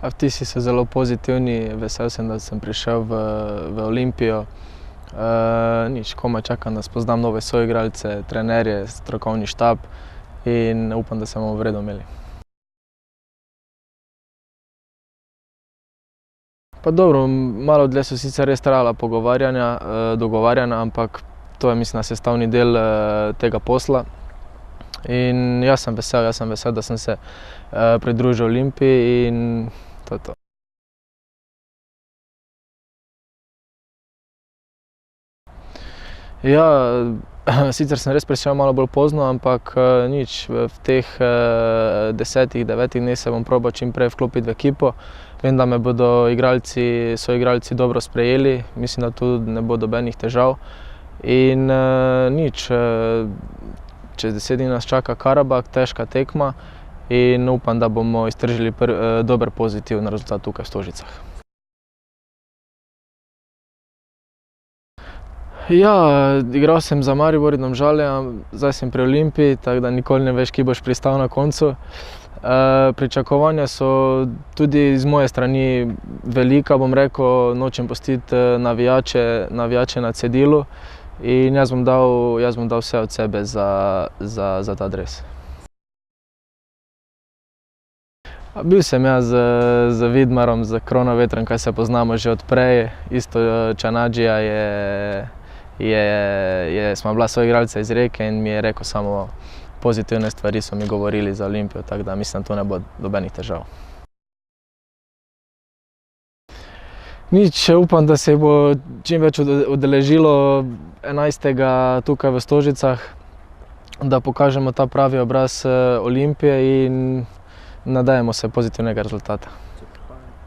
Vtisi so zelo pozitivni, vesel sem, da sem prišel v Olimpijo. Komaj čakam, da spoznam nove soigralce, trenerje, strokovni štab in upam, da se bomo v redu imeli. Pa dobro, malo dlje so sicer res trajala dogovarjanja, ampak to je, mislim, sestavni del tega posla. In jaz sem vesel, da sem se pridružil Olimpiji in to je to. Ja, sicer sem res prišel malo bolj pozno, ampak v teh 10–9 dneh se bom probal čim prej vklopiti v ekipo. Vem, da me bodo soigralci dobro sprejeli, mislim, da tu ne bo nobenih težav. In čez 10 dni nas čaka Karabag, težka tekma in upam, da bomo iztržili dober pozitiven rezultat tukaj v Stožicah. Ja, igral sem za Maribor in Domžale, zdaj sem pri Olimpiji, tako da nikoli ne veš, kje boš pristal na koncu. Pričakovanja so tudi z moje strani velika, bom rekel, nočem pustiti navijače na cedilu in jaz bom dal vse od sebe za ta dres. Bil sem jaz z Vidmarom, z Kronavetrom, kaj se poznamo že od prej, isto Čanadžija smo bila soigralca iz Rijeke in mi je rekel samo pozitivne stvari, so mi govorili za Olimpijo, tako da mislim, da tu ne bo nobenih težav. Upam, da se bo čim več udeležilo 11. tukaj v Stožicah, da pokažemo ta pravi obraz Olimpije in nadejamo se pozitivnega rezultata.